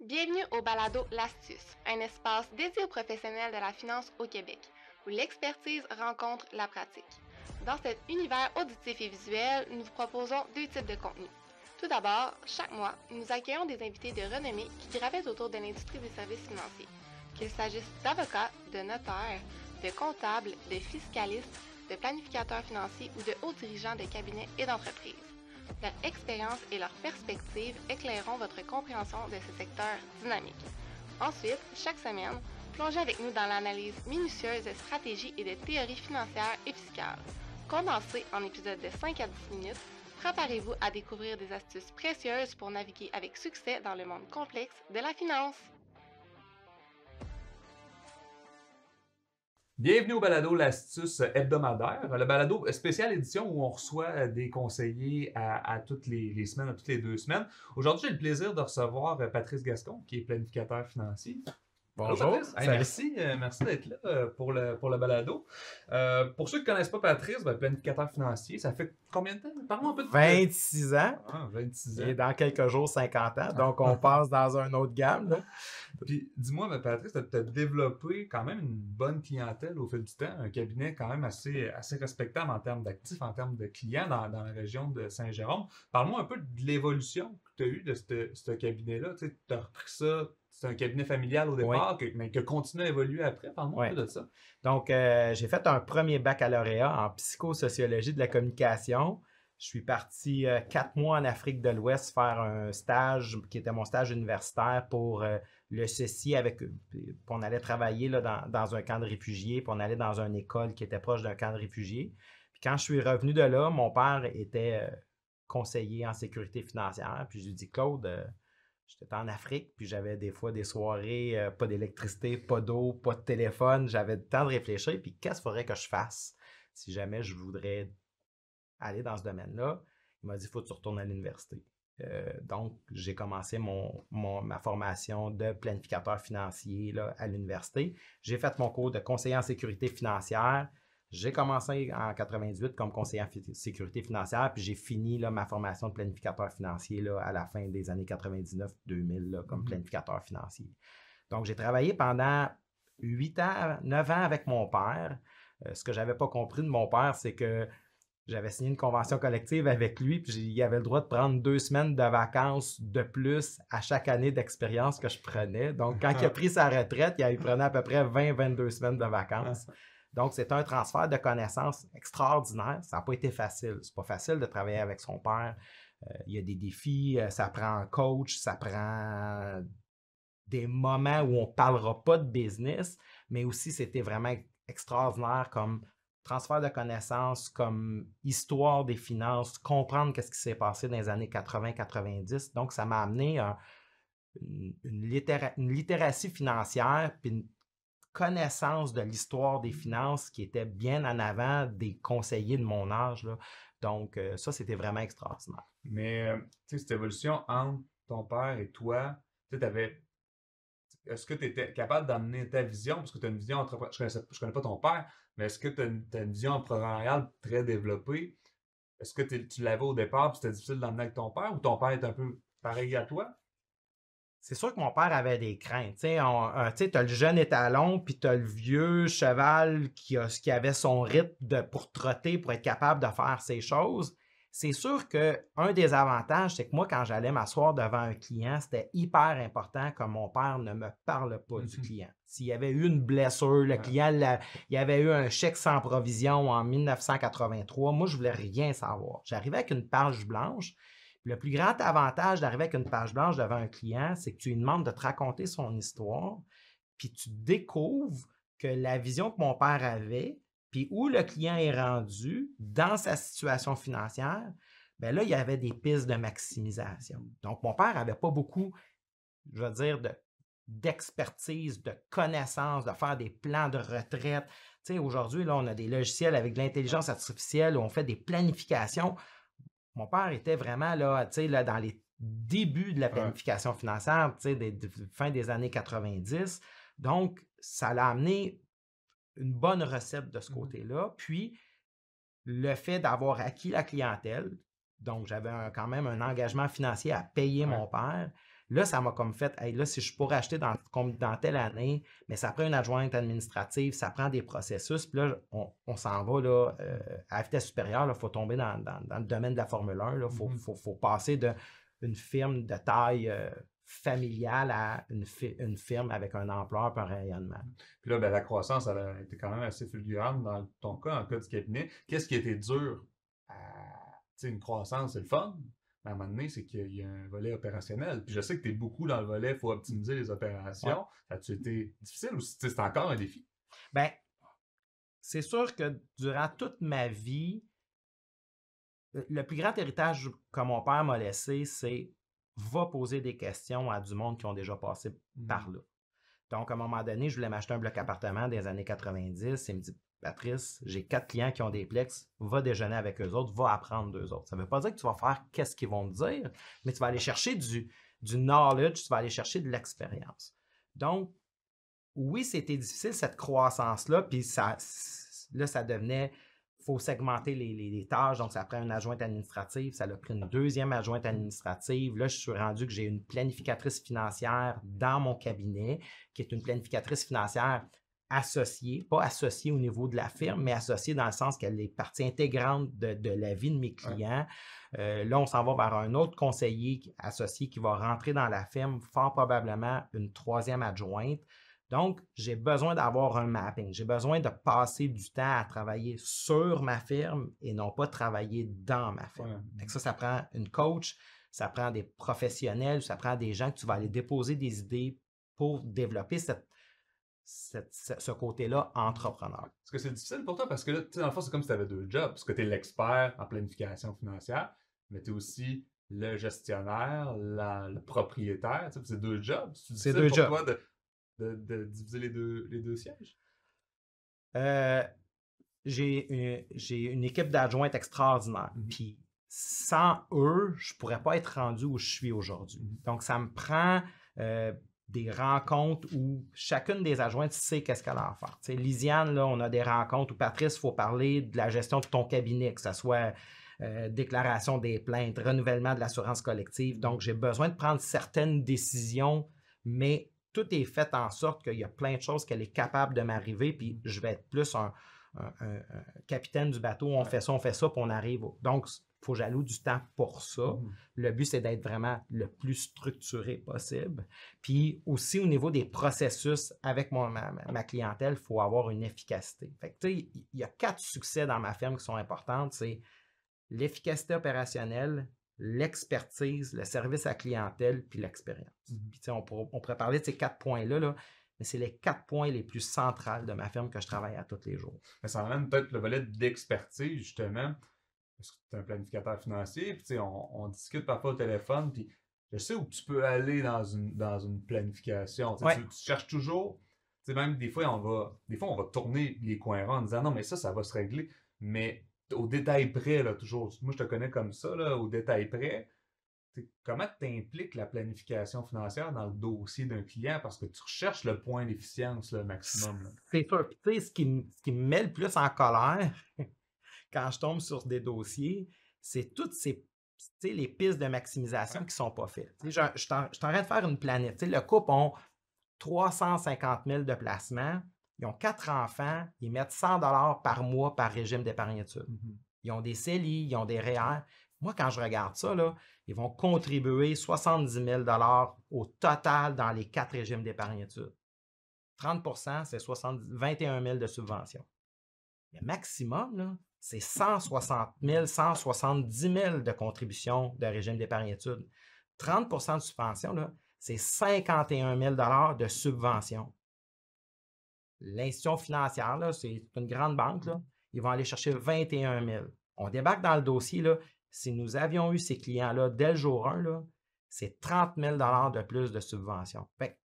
Bienvenue au balado L'Astuce, un espace dédié aux professionnels de la finance au Québec, où l'expertise rencontre la pratique. Dans cet univers auditif et visuel, nous vous proposons deux types de contenus. Tout d'abord, chaque mois, nous accueillons des invités de renommée qui gravitent autour de l'industrie des services financiers. Qu'il s'agisse d'avocats, de notaires, de comptables, de fiscalistes, de planificateurs financiers ou de hauts dirigeants de cabinets et d'entreprises. Leur expérience et leurs perspectives éclaireront votre compréhension de ce secteur dynamique. Ensuite, chaque semaine, plongez avec nous dans l'analyse minutieuse de stratégies et de théories financières et fiscales. Condensées en épisodes de 5 à 10 minutes, préparez-vous à découvrir des astuces précieuses pour naviguer avec succès dans le monde complexe de la finance. Bienvenue au balado L'Astuce hebdomadaire, le balado spéciale édition où on reçoit des conseillers à toutes les semaines, à toutes les 2 semaines. Aujourd'hui, j'ai le plaisir de recevoir Patrice Gascon, qui est planificateur financier. Bonjour. Allô, Patrice. Hey, merci d'être là pour le balado. Pour ceux qui ne connaissent pas Patrice, planificateur financier, ça fait combien de temps? Parle-moi un peu de 26 ans. 26 ans. Et dans quelques jours, 50 ans. Donc, on passe dans un autre gamme. Là. Puis, dis-moi, Patrice, tu as développé quand même une bonne clientèle au fil du temps, un cabinet quand même assez respectable en termes d'actifs, en termes de clients dans la région de Saint-Jérôme. Parle-moi un peu de l'évolution que tu as eue de ce cabinet-là. Tu as repris ça, c'est un cabinet familial au départ, mais qui a continué à évoluer après. Parle-moi un peu de ça. Donc, j'ai fait un premier baccalauréat en psychosociologie de la communication. Je suis parti 4 mois en Afrique de l'Ouest faire un stage qui était mon stage universitaire pour le ceci puis on allait travailler là, dans un camp de réfugiés, puis on allait dans une école qui était proche d'un camp de réfugiés. Puis quand je suis revenu de là, mon père était conseiller en sécurité financière. Puis je lui ai dit, Claude, j'étais en Afrique, puis j'avais des fois des soirées, pas d'électricité, pas d'eau, pas de téléphone. J'avais le temps de réfléchir, puis qu'est-ce qu'il faudrait que je fasse si jamais je voudrais aller dans ce domaine-là? Il m'a dit, il faut que tu retournes à l'université. Donc, j'ai commencé ma formation de planificateur financier là, à l'université. J'ai fait mon cours de conseiller en sécurité financière. J'ai commencé en 98 comme conseiller en sécurité financière, puis j'ai fini là, ma formation de planificateur financier là, à la fin des années 99-2000 comme planificateur financier. Donc, j'ai travaillé pendant 8 ans, 9 ans avec mon père. Ce que je n'avais pas compris de mon père, c'est que j'avais signé une convention collective avec lui, puis il avait le droit de prendre 2 semaines de vacances de plus à chaque année d'expérience que je prenais. Donc, quand il a pris sa retraite, il prenait à peu près 20-22 semaines de vacances. Donc, c'est un transfert de connaissances extraordinaire. Ça n'a pas été facile. C'est pas facile de travailler avec son père. Il y a des défis, ça prend un coach, ça prend des moments où on ne parlera pas de business, mais aussi c'était vraiment extraordinaire comme transfert de connaissances, comme histoire des finances, comprendre qu'est-ce qui s'est passé dans les années 80-90. Donc, ça m'a amené une littératie financière puis une connaissance de l'histoire des finances qui était bien en avant des conseillers de mon âge. Là. Donc, ça, c'était vraiment extraordinaire. Mais, tu sais, cette évolution entre ton père et toi, tu sais, est-ce que tu étais capable d'amener ta vision, parce que tu as une vision entrepreneuriale, je connais pas ton père, mais est-ce que tu as une vision entrepreneuriale très développée? Est-ce que tu l'avais au départ, puis c'était difficile d'emmener avec ton père, ou ton père est un peu pareil à toi? C'est sûr que mon père avait des craintes. Tu as le jeune étalon, puis tu as le vieux cheval qui avait son rythme pour trotter, pour être capable de faire ces choses. C'est sûr qu'un des avantages, c'est que moi, quand j'allais m'asseoir devant un client, c'était hyper important que mon père ne me parle pas du client. S'il y avait eu une blessure, le client, il y avait eu un chèque sans provision en 1983, moi, je voulais rien savoir. J'arrivais avec une page blanche. Le plus grand avantage d'arriver avec une page blanche devant un client, c'est que tu lui demandes de te raconter son histoire, puis tu découvres que la vision que mon père avait, puis où le client est rendu dans sa situation financière, bien là, il y avait des pistes de maximisation. Donc, mon père n'avait pas beaucoup, je veux dire, d'expertise, de connaissances, de faire des plans de retraite. Tu sais, aujourd'hui, là, on a des logiciels avec de l'intelligence artificielle où on fait des planifications. Mon père était vraiment là, dans les débuts de la planification financière, fin des années 90. Donc, ça l'a amené une bonne recette de ce côté-là. Puis, le fait d'avoir acquis la clientèle, donc j'avais quand même un engagement financier à payer mon père, Là, ça m'a comme fait, hey, là, si je pourrais acheter dans telle année, mais ça prend une adjointe administrative, ça prend des processus. Puis là, on s'en va là, à vitesse supérieure. Il faut tomber dans le domaine de la Formule 1. Il faut passer d'une firme de taille familiale à une firme avec un ampleur et un rayonnement. Puis là, ben, la croissance, elle a été quand même assez fulgurante dans ton cas, dans le cas du cabinet. Qu'est-ce qui a été dur à... Tu sais, une croissance, c'est le fun, mais à un moment donné, c'est qu'il y a un volet opérationnel. Puis je sais que tu es beaucoup dans le volet, il faut optimiser les opérations. Ouais. Ça a-tu été difficile ou c'est encore un défi? Bien, c'est sûr que durant toute ma vie, le plus grand héritage que mon père m'a laissé, c'est va poser des questions à du monde qui ont déjà passé par là. Donc, à un moment donné, je voulais m'acheter un bloc appartement des années 90 et il me dit, Patrice, j'ai 4 clients qui ont des plex, va déjeuner avec eux autres, va apprendre d'eux autres. Ça ne veut pas dire que tu vas faire qu'est-ce qu'ils vont te dire, mais tu vas aller chercher du knowledge, tu vas aller chercher de l'expérience. Donc, oui, c'était difficile cette croissance-là, puis ça devenait... Il faut segmenter les tâches, donc ça prend une adjointe administrative, ça a pris une deuxième adjointe administrative. Là, je suis rendu que j'ai une planificatrice financière dans mon cabinet, qui est une planificatrice financière associée, pas associée au niveau de la firme, mais associée dans le sens qu'elle est partie intégrante de la vie de mes clients. Là, on s'en va vers un autre conseiller associé qui va rentrer dans la firme, fort probablement une troisième adjointe. Donc, j'ai besoin d'avoir un mapping. J'ai besoin de passer du temps à travailler sur ma firme et non pas travailler dans ma firme. Ouais. Ça prend une coach, ça prend des professionnels, ça prend des gens que tu vas aller déposer des idées pour développer ce côté-là entrepreneur. Est-ce que c'est difficile pour toi? Parce que là, dans le fond, c'est comme si tu avais 2 jobs. Parce que tu es l'expert en planification financière, mais tu es aussi le gestionnaire, le propriétaire. C'est 2 jobs. C'est 2 jobs. Toi de diviser les deux sièges? J'ai une équipe d'adjointes extraordinaire. Puis sans eux, je ne pourrais pas être rendu où je suis aujourd'hui. Donc, ça me prend des rencontres où chacune des adjointes sait qu'est-ce qu'elle a à faire. Tu sais, Lisiane, là, on a des rencontres où Patrice, il faut parler de la gestion de ton cabinet, que ce soit déclaration des plaintes, renouvellement de l'assurance collective. Donc, j'ai besoin de prendre certaines décisions, mais tout est fait en sorte qu'il y a plein de choses qu'elle est capable de m'arriver, puis je vais être plus un capitaine du bateau. On fait ça, puis on arrive. Donc, il faut que j'alloue du temps pour ça. Le but, c'est d'être vraiment le plus structuré possible. Puis aussi, au niveau des processus avec ma clientèle, il faut avoir une efficacité. Fait que, tu sais, il y a 4 succès dans ma firme qui sont importantes. C'est l'efficacité opérationnelle, l'expertise, le service à clientèle, puis l'expérience. Puis, on pourrait parler de ces 4 points-là, là, mais c'est les 4 points les plus centrales de ma firme que je travaille à tous les jours. Mais ça amène peut-être le volet d'expertise, justement, parce que tu es un planificateur financier, puis on discute parfois au téléphone, puis je sais où tu peux aller dans une planification. Ouais. Tu cherches toujours, même des fois, on va tourner les coins ronds en disant non, mais ça va se régler, mais au détail près, là, toujours. Moi, je te connais comme ça, là, au détail près. Comment tu impliques la planification financière dans le dossier d'un client? Parce que tu recherches le point d'efficience le maximum. Là. C'est sûr. Tu sais, ce qui me met le plus en colère quand je tombe sur des dossiers, c'est toutes les pistes de maximisation qui ne sont pas faites. Je suis en train de faire une planète. Le couple ont 350 000 de placement. Ils ont 4 enfants, ils mettent 100 $ par mois par régime d'épargne-études. Ils ont des CELI, ils ont des REER. Moi, quand je regarde ça, là, ils vont contribuer 70 000 $ au total dans les 4 régimes d'épargne-études. 30 % c'est 21 000 de subvention. Le maximum, là, c'est 160 000, 170 000 de contribution de régime d'épargne-études. 30 % de subvention, là, c'est 51 000 $ de subvention. L'institution financière, là, c'est une grande banque, là, ils vont aller chercher 21 000. On débarque dans le dossier, là, si nous avions eu ces clients-là dès le jour 1, là, c'est 30 000 $ de plus de subvention. Fait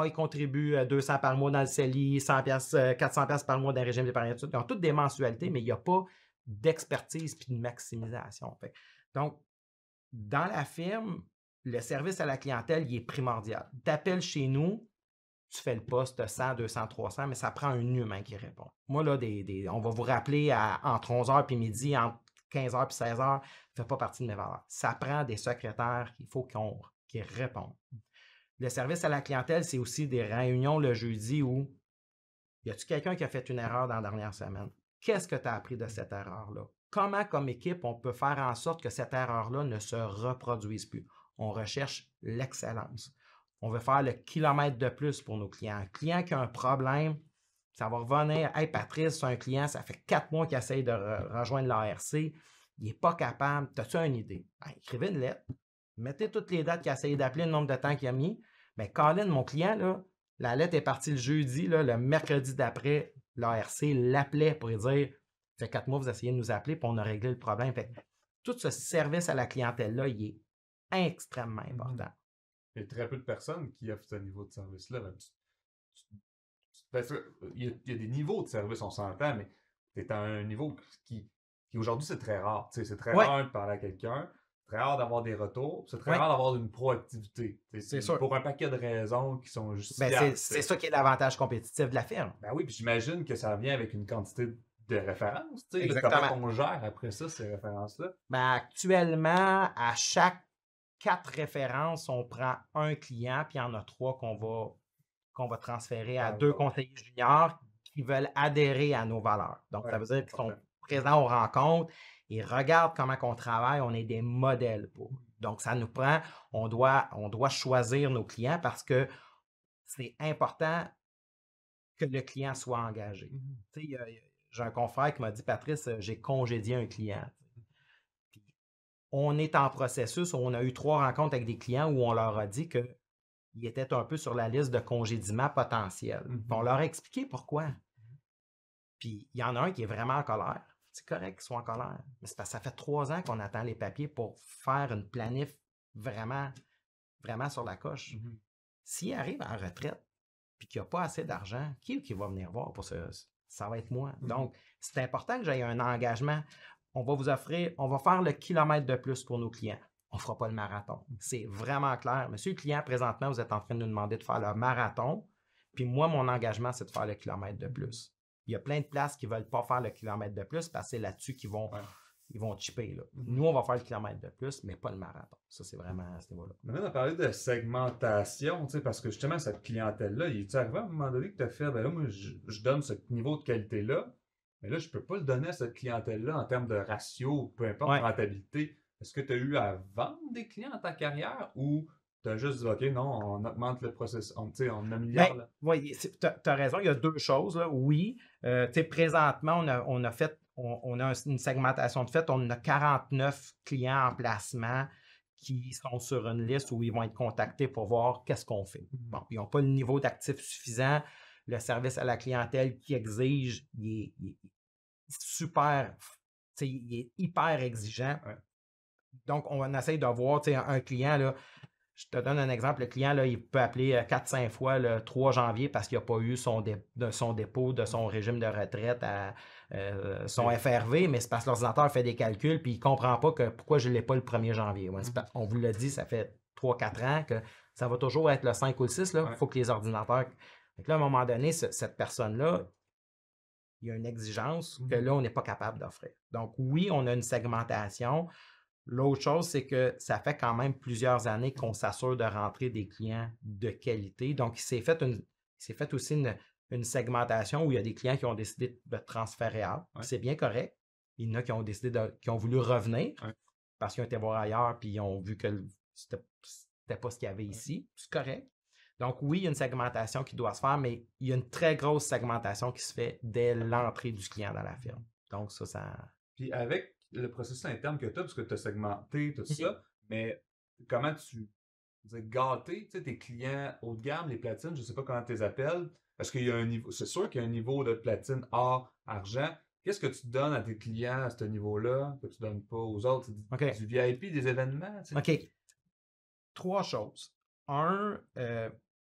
ils contribuent 200 par mois dans le CELI, 400 $ par mois dans le régime d'épargne-études. Ils ont toutes des mensualités, mais il n'y a pas d'expertise et de maximisation. Donc, dans la firme, le service à la clientèle, il est primordial. Tu appelles chez nous, tu fais le poste 100, 200, 300, mais ça prend un humain qui répond. Moi, là, on va vous rappeler entre 11h et midi, entre 15h et 16h, ça ne fait pas partie de mes valeurs. Ça prend des secrétaires qu'il faut qu'ils répondent. Le service à la clientèle, c'est aussi des réunions le jeudi où y a-t-il quelqu'un qui a fait une erreur dans la dernière semaine? Qu'est-ce que tu as appris de cette erreur-là? Comment, comme équipe, on peut faire en sorte que cette erreur-là ne se reproduise plus? On recherche l'excellence. On veut faire le kilomètre de plus pour nos clients. Un client qui a un problème, ça va revenir. Hey Patrice, c'est un client, ça fait 4 mois qu'il essaye de rejoindre l'ARC. Il n'est pas capable. As-tu une idée? Ben, écrivez une lettre. Mettez toutes les dates qu'il a essayé d'appeler, le nombre de temps qu'il a mis. Mais Colin, mon client, là, la lettre est partie le jeudi, là, le mercredi d'après, l'ARC l'appelait pour lui dire ça fait 4 mois, vous essayez de nous appeler, puis on a réglé le problème. Fait que tout ce service à la clientèle-là, il est extrêmement important. Il y a très peu de personnes qui offrent ce niveau de service-là. Il y a des niveaux de service, on s'entend, mais tu es à un niveau qui aujourd'hui, c'est très rare. C'est très rare de parler à quelqu'un, très rare d'avoir des retours, c'est très rare d'avoir une proactivité. C'est sûr. Pour un paquet de raisons qui sont justifiables. Ben, c'est ça qui est l'avantage compétitif de la firme. Ben oui, puis j'imagine que ça vient avec une quantité de références. Exactement. Comment on gère après ça, ces références-là? Ben, actuellement, à chaque 4 références, on prend un client, puis il y en a 3 qu'on va transférer à 2 conseillers juniors qui veulent adhérer à nos valeurs. Donc, ça veut dire qu'ils sont présents aux rencontres et regardent comment on travaille. On est des modèles pour. Donc, ça nous prend, on doit choisir nos clients parce que c'est important que le client soit engagé. Tu sais, j'ai un confrère qui m'a dit, Patrice, j'ai congédié un client. Puis, on est en processus, on a eu 3 rencontres avec des clients où on leur a dit qu'ils étaient un peu sur la liste de congédiements potentiels. On leur a expliqué pourquoi. Puis il y en a un qui est vraiment en colère. C'est correct qu'ils soient en colère. Mais c'est parce que ça fait 3 ans qu'on attend les papiers pour faire une planif vraiment, vraiment sur la coche. S'il arrive à la retraite puis qu'il n'y a pas assez d'argent, qui va venir voir pour ça? Ça va être moi. Donc, c'est important que j'aie un engagement. On va vous offrir, on va faire le kilomètre de plus pour nos clients. On ne fera pas le marathon. C'est vraiment clair. Monsieur le client, présentement, vous êtes en train de nous demander de faire le marathon. Puis moi, mon engagement, c'est de faire le kilomètre de plus. Il y a plein de places qui ne veulent pas faire le kilomètre de plus parce que c'est là-dessus qu'ils vont, ils vont chipper. Là. Nous, on va faire le kilomètre de plus, mais pas le marathon. Ça, c'est vraiment à ce niveau-là. Maintenant, on a parlé de segmentation, parce que justement, cette clientèle-là, il est arrivé à un moment donné que tu as fait, ben là, moi, je donne ce niveau de qualité-là, mais là, je ne peux pas le donner à cette clientèle-là en termes de ratio, peu importe, rentabilité. Est-ce que tu as eu à vendre des clients dans ta carrière ou tu as juste dit, OK, non, on augmente le processus, on améliore? Ben, oui, tu as raison, il y a 2 choses. Là. Oui, présentement, on a une segmentation de fait. On a 49 clients en placement qui sont sur une liste où ils vont être contactés pour voir qu'est-ce qu'on fait. Bon, ils n'ont pas le niveau d'actifs suffisant. Le service à la clientèle qui exige, il est super, il est hyper exigeant. Donc, on essaye de voir un client, là, je te donne un exemple, le client, là, il peut appeler 4-5 fois le 3 janvier parce qu'il n'a pas eu son dépôt de son régime de retraite à son FRV, mais c'est parce que l'ordinateur fait des calculs puis il ne comprend pas pourquoi je ne l'ai pas le 1er janvier. On vous l'a dit, ça fait 3-4 ans que ça va toujours être le 5 ou le 6. Il faut que les ordinateurs... Donc là, à un moment donné, cette personne-là, il y a une exigence que là, on n'est pas capable d'offrir. Donc oui, on a une segmentation. L'autre chose, c'est que ça fait quand même plusieurs années qu'on s'assure de rentrer des clients de qualité. Donc, il s'est fait aussi une segmentation où il y a des clients qui ont décidé de transférer out. C'est bien correct. Il y en a qui ont décidé qui ont voulu revenir parce qu'ils ont été voir ailleurs puis ils ont vu que c'était pas ce qu'il y avait ici. C'est correct. Donc, oui, il y a une segmentation qui doit se faire, mais il y a une très grosse segmentation qui se fait dès l'entrée du client dans la firme. Donc, ça... Puis avec le processus interne que tu as, parce que tu as segmenté tout ça, mais comment tu gâter tes clients haut de gamme, les platines, je ne sais pas comment tu les appelles, parce qu'il y a un niveau, c'est sûr qu'il y a un niveau de platine or, argent. Qu'est-ce que tu donnes à tes clients à ce niveau-là que tu ne donnes pas aux autres? Du VIP, des événements? OK. 3 choses. 1,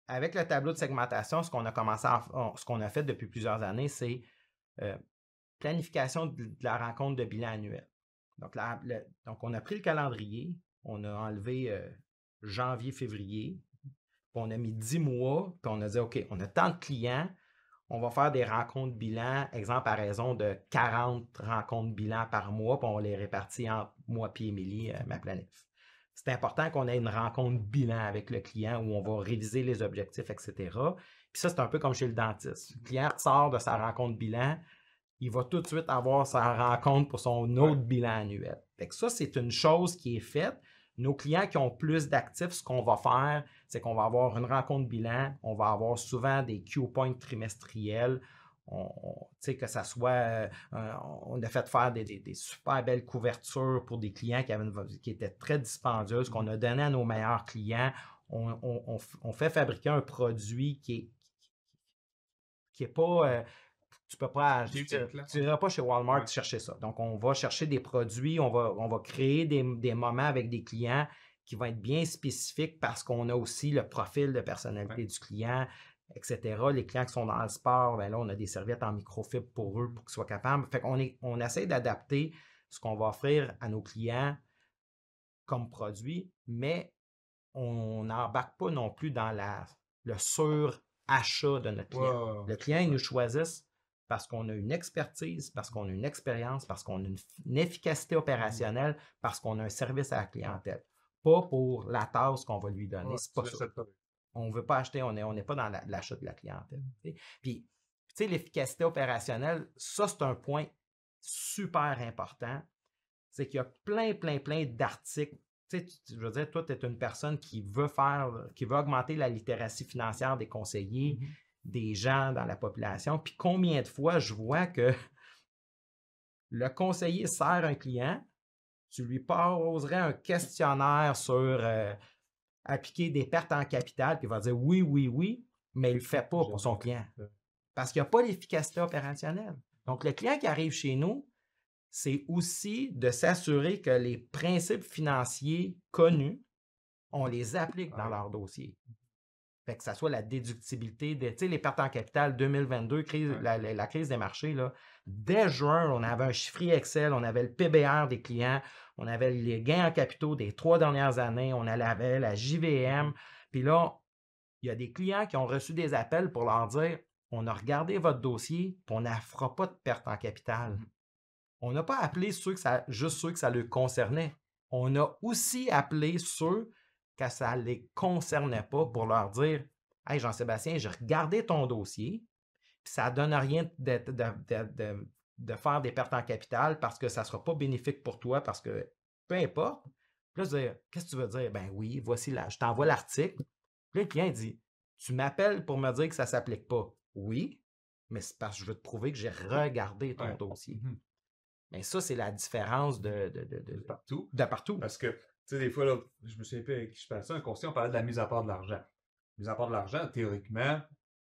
avec le tableau de segmentation, ce qu'on a fait depuis plusieurs années, c'est planification de la rencontre de bilan annuel. Donc, on a pris le calendrier, on a enlevé janvier, février, puis on a mis 10 mois, puis on a dit, OK, on a tant de clients, on va faire des rencontres bilan, exemple à raison de 40 rencontres bilan par mois, puis on les répartit entre moi et Émilie, ma planif. c'est important qu'on ait une rencontre bilan avec le client où on va réviser les objectifs, etc. Puis ça, c'est un peu comme chez le dentiste. Le client sort de sa rencontre bilan, il va tout de suite avoir sa rencontre pour son autre bilan annuel. Fait que ça, c'est une chose qui est faite. Nos clients qui ont plus d'actifs, ce qu'on va faire, c'est qu'on va avoir une rencontre bilan, on va avoir souvent des Q-points trimestriels, que ça soit, on a fait faire des super belles couvertures pour des clients qui étaient très dispendieuses, qu'on a donné à nos meilleurs clients. On fait fabriquer un produit qui est pas... tu peux pas, tu n'iras pas chez Walmart chercher ça. Donc, on va chercher des produits, on va créer des moments avec des clients qui vont être bien spécifiques parce qu'on a aussi le profil de personnalité du client, etc. Les clients qui sont dans le sport, ben là, on a des serviettes en microfibre pour eux pour qu'ils soient capables. Fait qu'on essaie d'adapter ce qu'on va offrir à nos clients comme produit, mais on n'embarque pas non plus dans le surachat de notre client. Le client, il nous choisit parce qu'on a une expertise, parce qu'on a une expérience, parce qu'on a une efficacité opérationnelle, parce qu'on a un service à la clientèle. Pas pour la tasse qu'on va lui donner. C'est pas ça. On ne veut pas acheter, on n'est pas dans l'achat de la clientèle. Puis, tu sais, l'efficacité opérationnelle, ça, c'est un point super important. C'est qu'il y a plein d'articles. Tu sais, je veux dire, toi, tu es une personne qui veut augmenter la littératie financière des conseillers, des gens dans la population. Puis combien de fois je vois que le conseiller sert un client, tu lui poserais un questionnaire sur appliquer des pertes en capital, puis il va dire oui, mais il ne le fait pas pour son client. Parce qu'il n'y a pas l'efficacité opérationnelle. Donc, le client qui arrive chez nous, c'est aussi de s'assurer que les principes financiers connus, on les applique dans leur dossier. Fait que ça soit la déductibilité, tu sais, les pertes en capital 2022, la crise des marchés, là, dès juin, on avait un chiffrier Excel, on avait le PBR des clients, on avait les gains en capitaux des 3 dernières années, on avait la JVM. Puis là, il y a des clients qui ont reçu des appels pour leur dire « On a regardé votre dossier, puis on ne fera pas de perte en capital. » On n'a pas appelé juste ceux que ça leur concernait. On a aussi appelé ceux que ça ne les concernait pas pour leur dire « Hey Jean-Sébastien, j'ai regardé ton dossier, puis ça ne donne rien de faire des pertes en capital parce que ça ne sera pas bénéfique pour toi, parce que peu importe. » Puis là, je dis « Qu'est-ce que tu veux dire? » Ben oui, voici là, je t'envoie l'article. Puis là, le client dit « Tu m'appelles pour me dire que ça ne s'applique pas. » Oui, mais c'est parce que je veux te prouver que j'ai regardé ton dossier. Mais ça, c'est la différence de partout. De partout. Parce que, tu sais, des fois, là, je me souviens plus avec qui je parlais ça, un conseiller, on parlait de la mise à part de l'argent. Mise à part de l'argent, théoriquement,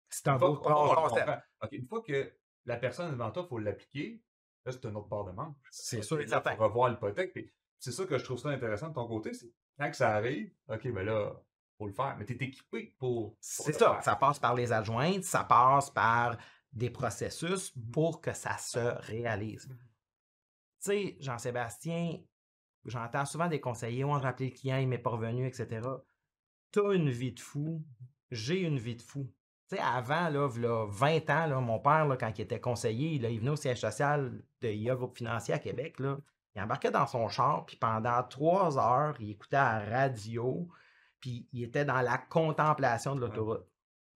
c'est un beau concept. Une fois que la personne devant toi, il faut l'appliquer, là, c'est une autre part de manche. C'est sûr et Il certain. faut revoir l'hypothèque. C'est ça que je trouve ça intéressant de ton côté, c'est quand que ça arrive, OK, ben là, faut le faire. Mais tu es équipé pour c'est ça. Ça passe par les adjointes, ça passe par des processus pour que ça se réalise. Tu sais, Jean-Sébastien, j'entends souvent des conseillers, on a appelé le client, il m'est pas revenu, etc. Tu as une vie de fou, j'ai une vie de fou. Tu sais, avant, là, 20 ans, là, mon père, là, quand il était conseiller, là, il venait au siège social de IA Groupe Financier à Québec, là, il embarquait dans son char, puis pendant 3 heures, il écoutait à la radio, puis il était dans la contemplation de l'autoroute.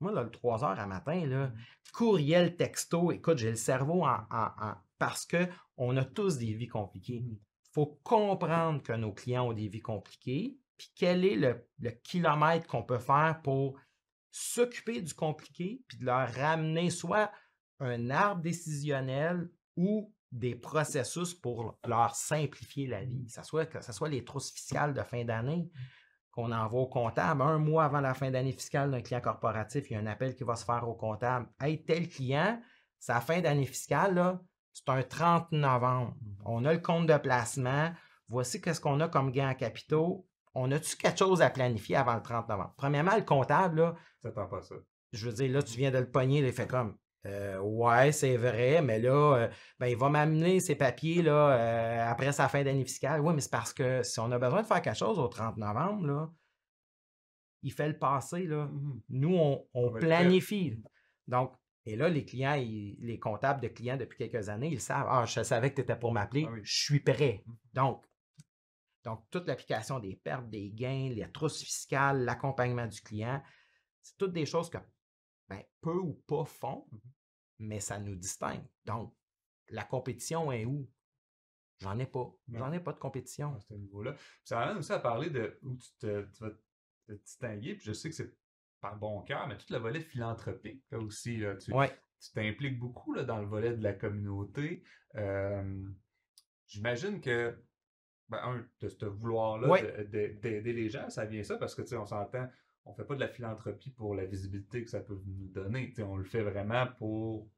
Moi, là, le 3 heures à matin, là, courriel, texto, écoute, j'ai le cerveau parce qu'on a tous des vies compliquées. Il faut comprendre que nos clients ont des vies compliquées, puis quel est le kilomètre qu'on peut faire pour s'occuper du compliqué, puis de leur ramener soit un arbre décisionnel ou des processus pour leur simplifier la vie. Que ce soit les trousses fiscales de fin d'année qu'on envoie au comptable. 1 mois avant la fin d'année fiscale d'un client corporatif, il y a un appel qui va se faire au comptable. « Hey, tel client, sa fin d'année fiscale, là, c'est un 30 novembre. On a le compte de placement. Voici qu'est-ce qu'on a comme gain en capitaux. On a-tu quelque chose à planifier avant le 30 novembre? » Premièrement, le comptable, là, ça t'en pas ça. Je veux dire, là, tu viens de le pogner, il fait comme ouais, c'est vrai, mais là, il va m'amener ses papiers là, après sa fin d'année fiscale. Oui, mais c'est parce que si on a besoin de faire quelque chose au 30 novembre, là, il fait le passé. Là. Nous, on planifie. Donc, et là, les clients, les comptables de clients depuis quelques années, ils savent, je savais que tu étais pour m'appeler, je suis prêt. Donc, Donc, toute l'application des pertes, des gains, les trousses fiscales, l'accompagnement du client, c'est toutes des choses que peu ou pas font, mais ça nous distingue. Donc, la compétition est où? J'en ai pas. J'en ai pas de compétition. À ce niveau-là. Puis ça m'amène aussi à parler de où tu vas te distinguer. Puis je sais que c'est par bon cœur, mais tout le volet philanthropique, là aussi, là, tu t'impliques beaucoup là, dans le volet de la communauté. J'imagine que de ce vouloir-là d'aider les gens, ça vient ça parce que on s'entend, on fait pas de la philanthropie pour la visibilité que ça peut nous donner. On le fait vraiment pour.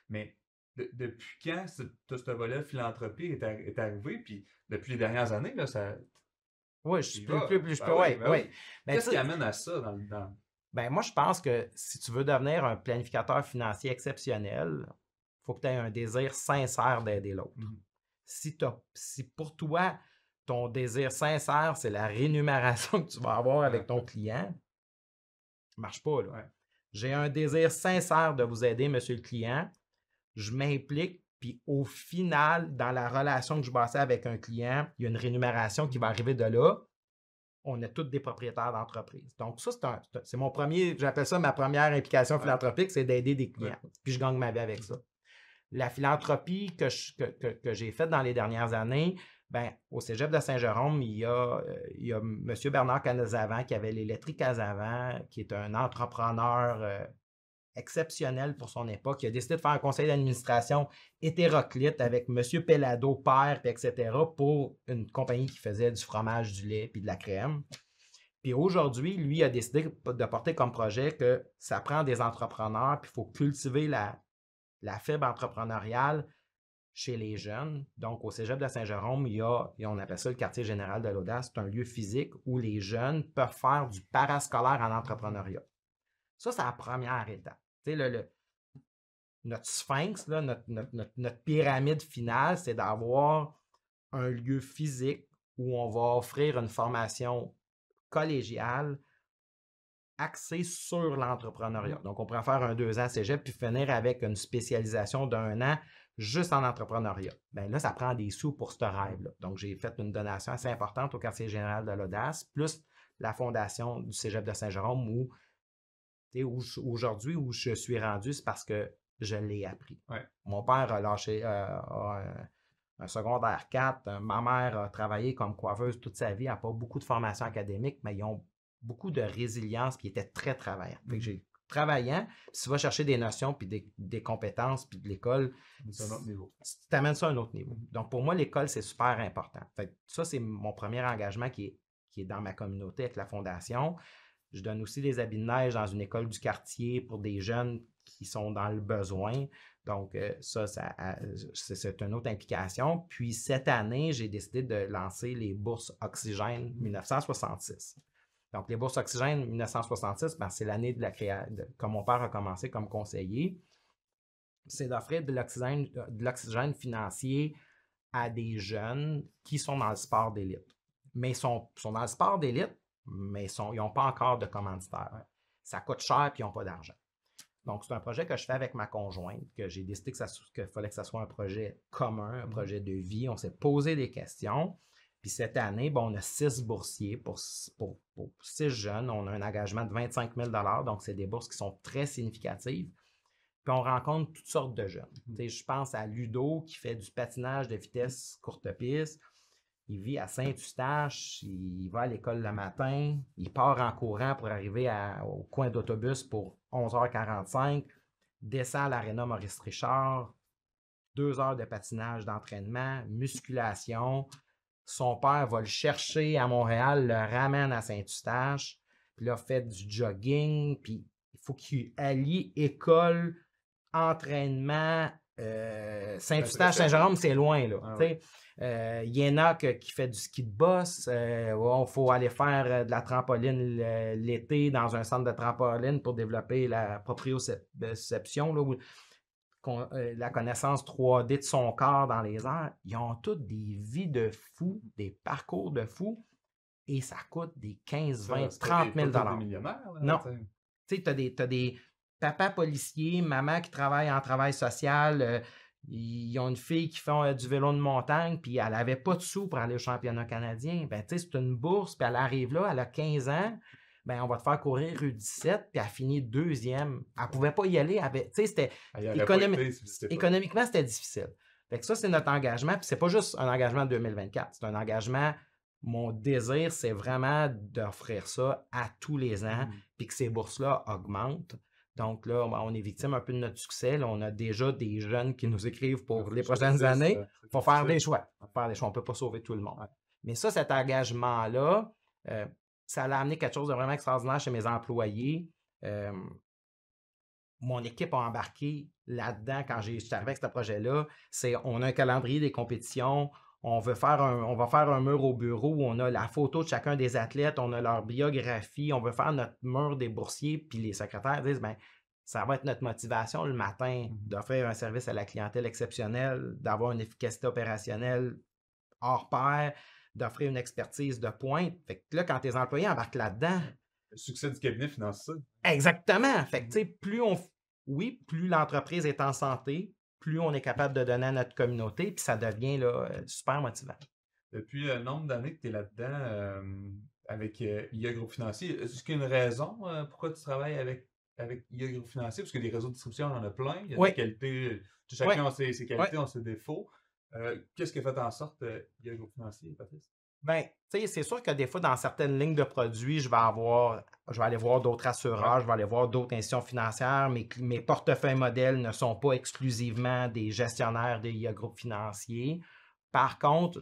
Mais depuis quand ce volet philanthropie est arrivé? Puis depuis les dernières années, là, ça. Oui, oui. Qu'est-ce qui amène à ça dans. Moi, je pense que si tu veux devenir un planificateur financier exceptionnel, il faut que tu aies un désir sincère d'aider l'autre. Si pour toi, ton désir sincère, c'est la rémunération que tu vas avoir avec ton client, ça ne marche pas. Là. J'ai un désir sincère de vous aider, monsieur le client. Je m'implique, puis au final, dans la relation que je bâtis avec un client, il y a une rémunération qui va arriver de là. On est tous des propriétaires d'entreprise. Donc, ça, c'est mon premier, j'appelle ça ma première implication philanthropique, c'est d'aider des clients. Puis je gagne ma vie avec ça. La philanthropie que j'ai faite dans les dernières années, au Cégep de Saint-Jérôme, il y a M. Bernard Canazavant qui avait les laiteries Casavant, qui est un entrepreneur exceptionnel pour son époque. Il a décidé de faire un conseil d'administration hétéroclite avec M. Pellado, père, etc., pour une compagnie qui faisait du fromage, du lait et de la crème. Puis aujourd'hui, lui a décidé de porter comme projet que ça prend des entrepreneurs, puis il faut cultiver la fibre entrepreneuriale chez les jeunes. Donc, au Cégep de Saint-Jérôme, on appelle ça le quartier général de l'audace. C'est un lieu physique où les jeunes peuvent faire du parascolaire en entrepreneuriat. Ça, c'est la première étape. Tu sais, notre sphinx, là, notre pyramide finale, c'est d'avoir un lieu physique où on va offrir une formation collégiale axée sur l'entrepreneuriat. Donc, on pourrait faire un 2 ans cégep puis finir avec une spécialisation d'1 an juste en entrepreneuriat. Là, ça prend des sous pour ce rêve-là. Donc, j'ai fait une donation assez importante au quartier général de l'audace, plus la fondation du Cégep de Saint-Jérôme où aujourd'hui, où je suis rendu, c'est parce que je l'ai appris. Mon père a lâché un secondaire 4. Ma mère a travaillé comme coiffeuse toute sa vie. Elle n'a pas beaucoup de formation académique, mais ils ont beaucoup de résilience puis ils étaient très travaillants. Fait que j'ai travaillant, si tu vas chercher des notions puis des compétences puis de l'école, c'est un autre niveau. Tu amènes ça à un autre niveau. Donc, pour moi, l'école, c'est super important. Fait que ça, c'est mon premier engagement qui est dans ma communauté avec la fondation. Je donne aussi des habits de neige dans une école du quartier pour des jeunes qui sont dans le besoin. Donc, c'est une autre implication. Puis, cette année, j'ai décidé de lancer les bourses Oxygène 1966. Donc, les bourses Oxygène 1966, c'est l'année quand mon père a commencé comme conseiller. C'est d'offrir de l'oxygène financier à des jeunes qui sont dans le sport d'élite. Mais ils sont dans le sport d'élite, mais ils n'ont pas encore de commanditaire. Ça coûte cher et ils n'ont pas d'argent. Donc, c'est un projet que je fais avec ma conjointe, que j'ai décidé qu'il fallait que ça soit un projet commun, un projet de vie. On s'est posé des questions. Puis cette année, on a 6 boursiers pour 6 jeunes. On a un engagement de 25 000 $. Donc, c'est des bourses qui sont très significatives. Puis on rencontre toutes sortes de jeunes. Je pense à Ludo qui fait du patinage de vitesse courte piste. Il vit à Saint-Eustache, il va à l'école le matin, il part en courant pour arriver au coin d'autobus pour 11h45, descend à l'aréna Maurice Richard, 2 heures de patinage d'entraînement, musculation. Son père va le chercher à Montréal, le ramène à Saint-Eustache, puis là, fait du jogging, puis il faut qu'il allie école, entraînement. Saint-Eustache, Saint-Jérôme, c'est loin, là. Il y en a qui fait du ski de boss. Il faut aller faire de la trampoline l'été dans un centre de trampoline pour développer la proprioception, là, la connaissance 3D de son corps dans les airs. Ils ont toutes des vies de fous, des parcours de fous, et ça coûte des 15, 20, 30 000 $. Millionnaires, là, non. Tu sais, t'as des papas policiers, maman qui travaille en travail social, Ils ont une fille qui fait du vélo de montagne, puis elle n'avait pas de sous pour aller au championnat canadien. Ben, tu sais, c'est une bourse, puis elle arrive là, elle a 15 ans, ben, on va te faire courir U17, puis elle finit deuxième. Elle ne pouvait pas y aller. Tu sais, c'était économiquement, c'était difficile. Fait que ça, c'est notre engagement, puis c'est pas juste un engagement de 2024, c'est un engagement. Mon désir, c'est vraiment d'offrir ça à tous les ans, puis que ces bourses-là augmentent. Donc là, on est victime un peu de notre succès. Là, on a déjà des jeunes qui nous écrivent pour les prochaines années. Il faut faire des choix. On ne peut pas sauver tout le monde. Mais ça, cet engagement-là, ça a amené quelque chose de vraiment extraordinaire chez mes employés. Mon équipe a embarqué là-dedans quand je suis arrivé avec ce projet-là. On a un calendrier des compétitions. On va faire un mur au bureau où on a la photo de chacun des athlètes, on a leur biographie, on veut faire notre mur des boursiers, puis les secrétaires disent, ben, ça va être notre motivation le matin d'offrir un service à la clientèle exceptionnel, d'avoir une efficacité opérationnelle hors pair, d'offrir une expertise de pointe. Fait que là, quand tes employés embarquent là-dedans... Le succès du cabinet finance ça. Exactement. Fait que, tu sais, plus l'entreprise est en santé, plus on est capable de donner à notre communauté, puis ça devient là, super motivant. Depuis un nombre d'années que tu es là-dedans avec IA Groupe Financier, est-ce qu'il y a une raison pourquoi tu travailles avec IA Groupe Financier? Parce que des réseaux de distribution, on en a plein. Il y a des qualités, chacun a ses qualités, a ses défauts. Qu'est-ce qui a fait en sorte IA Groupe Financier, Patrice? Bien, tu sais, c'est sûr que des fois, dans certaines lignes de produits, je vais aller voir d'autres assureurs, je vais aller voir d'autres institutions financières. Mes portefeuilles modèles ne sont pas exclusivement des gestionnaires de IA Groupe Financier. Par contre,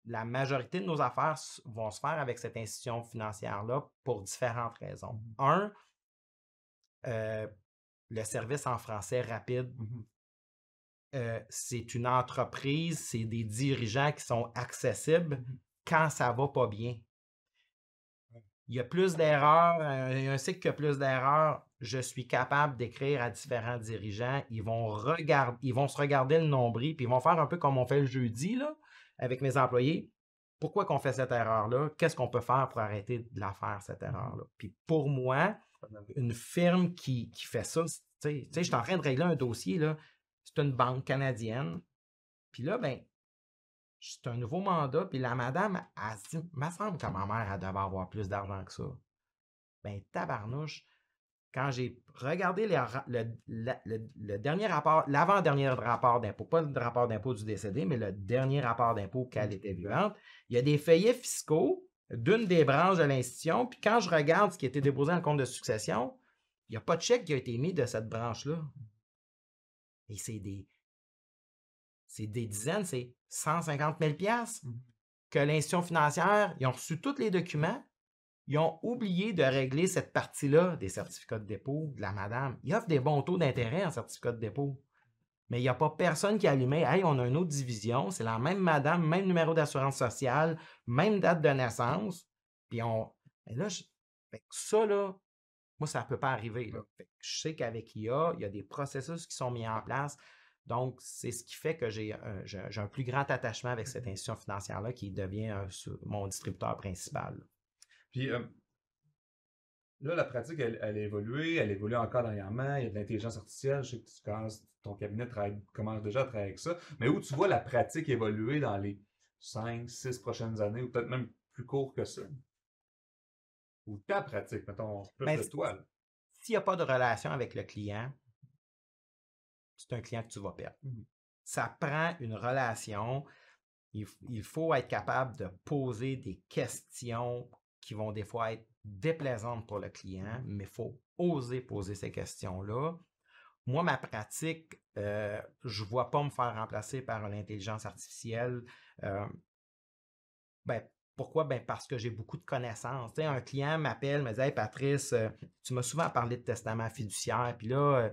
la majorité de nos affaires vont se faire avec cette institution financière-là pour différentes raisons. Un, le service en français rapide. C'est une entreprise, c'est des dirigeants qui sont accessibles quand ça va pas bien. Il y a plus d'erreurs, un cycle qui a plus d'erreurs, je suis capable d'écrire à différents dirigeants, ils vont se regarder le nombril, puis ils vont faire un peu comme on fait le jeudi là, avec mes employés. Pourquoi qu'on fait cette erreur-là? Qu'est-ce qu'on peut faire pour arrêter de la faire, cette erreur-là? Puis pour moi, une firme qui fait ça, tu sais, je suis en train de régler un dossier, là, c'est une banque canadienne. Puis là, ben, c'est un nouveau mandat, puis la madame, elle se dit, il me semble que ma mère, elle devait avoir plus d'argent que ça. Ben, tabarnouche, quand j'ai regardé le dernier rapport, l'avant-dernier rapport d'impôt, pas le rapport d'impôt du décédé, mais le dernier rapport d'impôt qu'elle était vivante, il y a des feuillets fiscaux d'une des branches de l'institution, puis quand je regarde ce qui a été déposé dans le compte de succession, il n'y a pas de chèque qui a été mis de cette branche-là. Et c'est des dizaines, c'est 150 000 que l'institution financière, ils ont reçu tous les documents, ils ont oublié de régler cette partie-là des certificats de dépôt de la madame. Ils offrent des bons taux d'intérêt en certificat de dépôt. Mais il n'y a pas personne qui a allumé. Hey, on a une autre division, c'est la même madame, même numéro d'assurance sociale, même date de naissance. Puis Mais là, ça, là, moi, ça ne peut pas arriver. Là. Je sais qu'avec IA, il y a des processus qui sont mis en place. Donc, c'est ce qui fait que j'ai un plus grand attachement avec cette institution financière-là qui devient mon distributeur principal. Puis là, la pratique, elle a évolué, elle évolue encore dernièrement. Il y a de l'intelligence artificielle. Je sais que ton cabinet commence déjà à travailler avec ça. Mais où tu vois la pratique évoluer dans les 5, 6 prochaines années, ou peut-être même plus court que ça? Ou ta pratique, mettons, plus de toi. S'il n'y a pas de relation avec le client, c'est un client que tu vas perdre. Ça prend une relation. Il faut être capable de poser des questions qui vont des fois être déplaisantes pour le client, mais il faut oser poser ces questions-là. Moi, ma pratique, je ne vois pas me faire remplacer par l'intelligence artificielle. Pourquoi? Parce que j'ai beaucoup de connaissances. Tu sais, un client m'appelle, me dit « Hey Patrice, tu m'as souvent parlé de testament fiduciaire, puis là,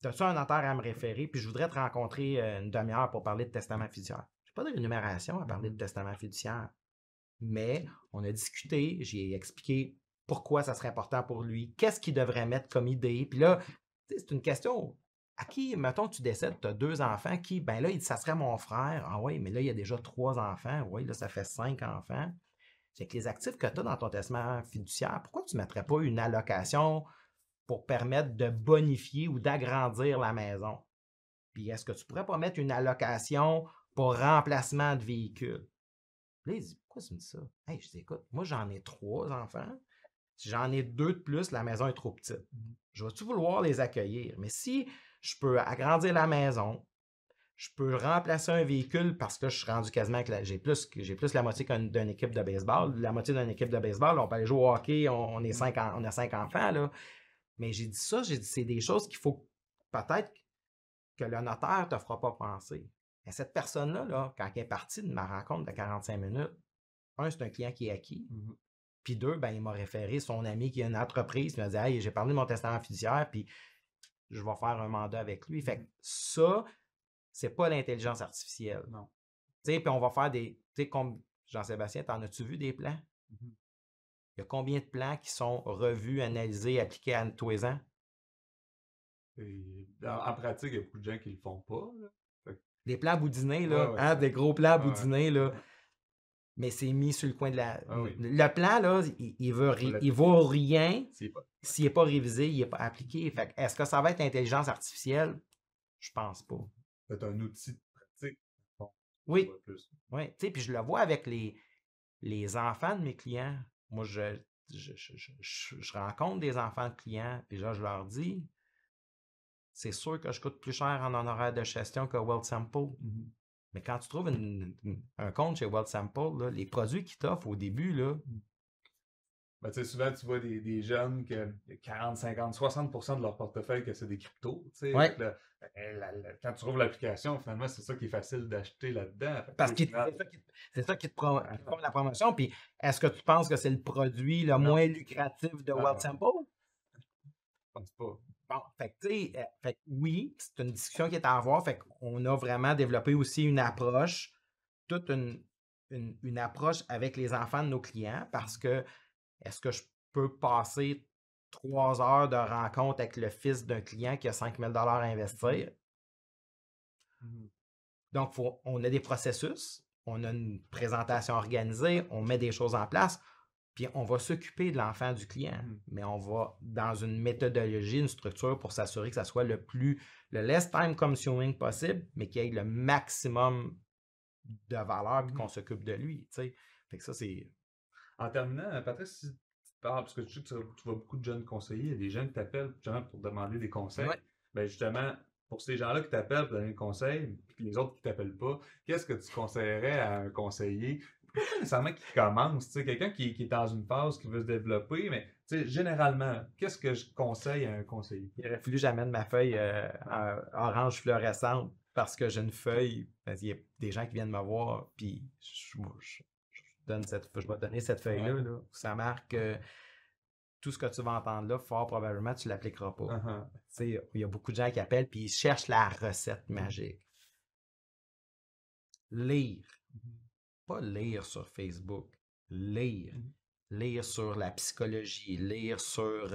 as-tu un notaire à me référer, puis je voudrais te rencontrer une demi-heure pour parler de testament fiduciaire. » Je n'ai pas de rémunération à parler de testament fiduciaire. Mais on a discuté, j'ai expliqué pourquoi ça serait important pour lui, qu'est-ce qu'il devrait mettre comme idée. Puis là, c'est une question, à qui, mettons, tu décèdes, tu as 2 enfants, qui, ben là, ça serait mon frère. Ah oui, mais là, il y a déjà 3 enfants. Oui, là, ça fait 5 enfants. C'est que les actifs que tu as dans ton testament fiduciaire, pourquoi tu ne mettrais pas une allocation pour permettre de bonifier ou d'agrandir la maison? Puis est-ce que tu pourrais pas mettre une allocation pour remplacement de véhicule? Puis là, il dit, pourquoi tu me dis ça? Hey, je dis, écoute, moi, j'en ai 3 enfants. Si j'en ai 2 de plus, la maison est trop petite. Je vais-tu vouloir les accueillir? Mais si je peux agrandir la maison, je peux remplacer un véhicule parce que je suis rendu quasiment avec j'ai plus la moitié d'une équipe de baseball. La moitié d'une équipe de baseball, on peut aller jouer au hockey, on a 5 enfants, là. Mais j'ai dit, c'est des choses qu'il faut peut-être que le notaire ne te fera pas penser. Mais cette personne-là, là, quand elle est partie de ma rencontre de 45 minutes, un, c'est un client qui est acquis. Puis 2, ben, il m'a référé son ami qui a une entreprise. Il m'a dit, hey, j'ai parlé de mon testament fiduciaire, puis je vais faire un mandat avec lui. Fait que ça, c'est pas l'intelligence artificielle. Non. Tu sais, puis on va faire des. Tu sais, comme Jean-Sébastien, t'en as-tu vu des plans? Il y a combien de plans qui sont revus, analysés, appliqués à tous les ans? En pratique, il y a beaucoup de gens qui le font pas. Là. Des plans boudinés, là, des gros plans boudinés, là. Mais c'est mis sur le coin de la. Le plan, là, il vaut rien s'il n'est pas révisé, il n'est pas appliqué. Fait est-ce que ça va être l'intelligence artificielle? Je pense pas. C'est un outil pratique. Bon, oui. Oui. Tu sais, puis je le vois avec les enfants de mes clients. Moi, je rencontre des enfants de clients, puis là, je leur dis, c'est sûr que je coûte plus cher en honoraire de gestion que Wealthsimple. Mais quand tu trouves un compte chez Wealthsimple, là, les produits qu'ils t'offrent au début, là. Ben, tu sais, souvent, tu vois des jeunes que 40, 50, 60% de leur portefeuille que c'est des cryptos. Ouais. Quand tu trouves l'application, finalement, c'est ça qui est facile d'acheter là-dedans. Parce que c'est ça qui te prend la promotion. Puis est-ce que tu penses que c'est le produit le moins lucratif de Wealthsimple? Je pense pas. Bon, fait que oui, c'est une discussion qui est à avoir. Fait qu'on a vraiment développé aussi une approche, toute une approche avec les enfants de nos clients parce que est-ce que je peux passer 3 heures de rencontre avec le fils d'un client qui a 5 000 à investir? Donc, on a des processus, on a une présentation organisée, on met des choses en place. Puis on va s'occuper de l'enfant du client, mais on va dans une méthodologie, une structure pour s'assurer que ça soit le less time consuming possible, mais qu'il y ait le maximum de valeur puis qu'on s'occupe de lui. T'sais. Fait que ça, c'est. En terminant, Patrice, si tu parles, parce que tu sais que tu vois beaucoup de jeunes conseillers, il y a des jeunes qui t'appellent justement pour demander des conseils. Ouais. Ben justement, pour ces gens-là qui t'appellent pour donner des conseils, puis les autres qui t'appellent pas, qu'est-ce que tu conseillerais à un conseiller? Pas nécessairement qui commence, quelqu'un qui est dans une phase qui veut se développer, mais généralement, qu'est-ce que je conseille à un conseiller? Il aurait fallu que j'amène ma feuille orange fluorescente parce que j'ai une feuille, il y a des gens qui viennent me voir, puis je vais donner cette feuille-là. Là, où ça marque tout ce que tu vas entendre là, fort probablement, tu ne l'appliqueras pas. Il y a beaucoup de gens qui appellent, puis ils cherchent la recette magique. Lire. Pas lire sur Facebook, lire. Lire sur la psychologie, lire sur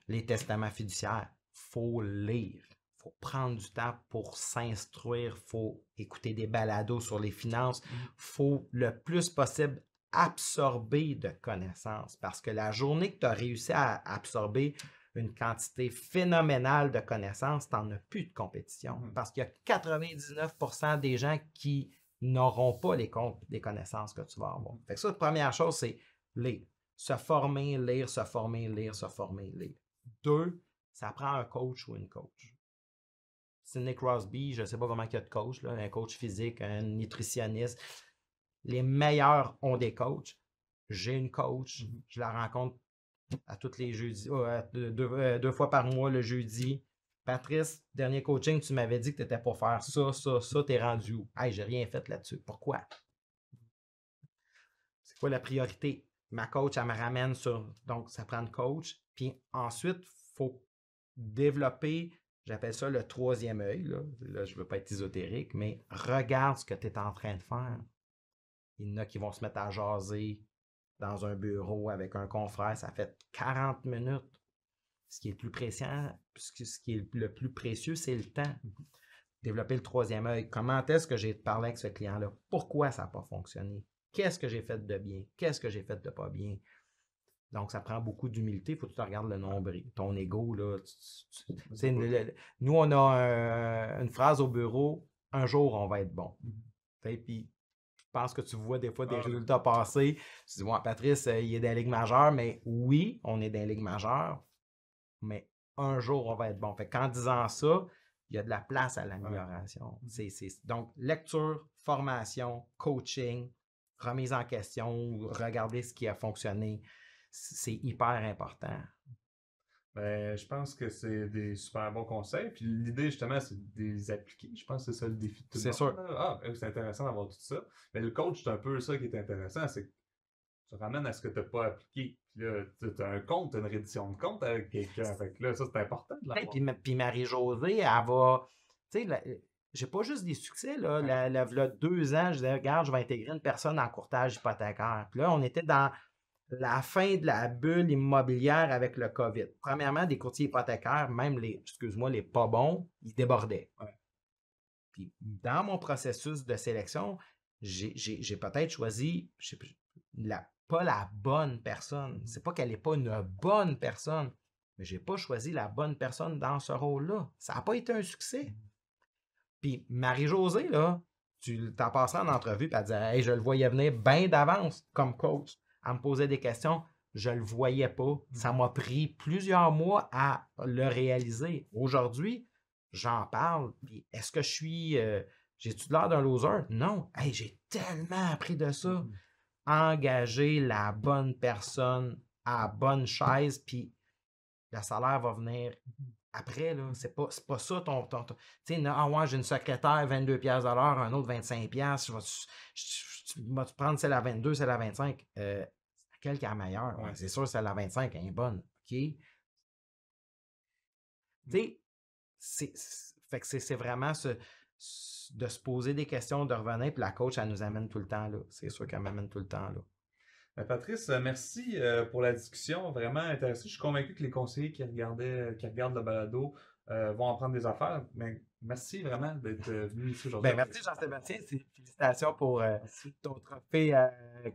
les testaments fiduciaires. Faut lire. Faut prendre du temps pour s'instruire. Faut écouter des balados sur les finances. Faut le plus possible absorber de connaissances. Parce que la journée que tu as réussi à absorber une quantité phénoménale de connaissances, tu n'en as plus de compétition. Parce qu'il y a 99% des gens qui n'auront pas les connaissances que tu vas avoir. Fait que ça, la première chose, c'est lire. Se former, lire, se former, lire, se former, lire. 2, ça prend un coach ou une coach. Sidney Crosby, je ne sais pas comment il y a de coach, là, un coach physique, un nutritionniste. Les meilleurs ont des coachs. J'ai une coach, je la rencontre à tous les jeudis, 2 fois par mois le jeudi. Patrice, dernier coaching, tu m'avais dit que tu étais pour faire ça, t'es rendu où? Hey, j'ai rien fait là-dessus. Pourquoi? C'est quoi la priorité? Ma coach, elle me ramène sur. Donc, ça prend une coach. Puis ensuite, il faut développer, j'appelle ça le 3e œil. Là, je ne veux pas être ésotérique, mais regarde ce que tu es en train de faire. Il y en a qui vont se mettre à jaser dans un bureau avec un confrère. Ça fait 40 minutes. Ce qui est le plus précieux, c'est le temps. Développer le 3e œil. Comment est-ce que j'ai parlé avec ce client-là? Pourquoi ça n'a pas fonctionné? Qu'est-ce que j'ai fait de bien? Qu'est-ce que j'ai fait de pas bien? Donc, ça prend beaucoup d'humilité. Il faut que tu te regardes le nombril. Ton ego, là. Nous, on a une phrase au bureau, un jour, on va être bon. Puis, je pense que tu vois des fois des résultats passer. Tu dis, ouais, Patrice, il est dans la Ligue majeure, mais oui, on est dans la Ligue majeure, mais un jour, on va être bon. Fait qu'en disant ça, il y a de la place à l'amélioration. Donc, lecture, formation, coaching, remise en question, regarder ce qui a fonctionné, c'est hyper important. Ben, je pense que c'est des super bons conseils. Puis l'idée, justement, c'est de les appliquer. Je pense que c'est ça le défi de tout le monde. C'est sûr. Ah, c'est intéressant d'avoir tout ça. Mais le coach, c'est un peu ça qui est intéressant, c'est que tu ramènes à ce que tu n'as pas appliqué. Puis là, tu as un compte, tu as une reddition de compte avec quelqu'un. Fait que là, ça, c'est important de l'avoir. Puis Marie-Josée, elle va... Tu sais, j'ai pas juste des succès, là. Là, 2 ans, je disais, regarde, je vais intégrer une personne en courtage hypothécaire. Puis là, on était dans la fin de la bulle immobilière avec le COVID. Premièrement, des courtiers hypothécaires, même les pas bons, ils débordaient. Puis dans mon processus de sélection, j'ai peut-être choisi pas la bonne personne. C'est pas qu'elle n'est pas une bonne personne, mais j'ai pas choisi la bonne personne dans ce rôle-là. Ça n'a pas été un succès. Puis Marie-Josée, là, tu t'en passais en entrevue, puis elle disait, hey, je le voyais venir bien d'avance comme coach. Elle me posait des questions, je le voyais pas. Ça m'a pris plusieurs mois à le réaliser. Aujourd'hui, j'en parle. Puis est-ce que j'ai-tu l'air d'un loser? Non. Hey, j'ai tellement appris de ça. Engager la bonne personne à la bonne chaise, puis le salaire va venir après, là. C'est pas ça ton tu sais, ouais, j'ai une secrétaire 22$ de l'heure, un autre 25$, je vais te prendre celle à 22, celle à 25. Laquelle qui est la meilleure? Ouais, c'est sûr, celle à 25 elle est bonne. OK? Tu sais, fait que c'est vraiment de se poser des questions, de revenir, puis la coach, elle nous amène tout le temps là. C'est sûr qu'elle m'amène tout le temps là. Patrice, merci pour la discussion, vraiment intéressant. Je suis convaincu que les conseillers qui regardent le balado vont en prendre des affaires. Mais merci vraiment d'être venu ici aujourd'hui. Merci Jean-Sébastien, félicitations pour ton trophée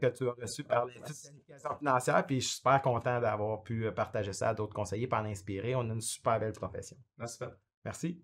que tu as reçu par l'Institut de planification financière. Puis je suis super content d'avoir pu partager ça à d'autres conseillers, pour en inspirer. On a une super belle profession. Merci. Merci.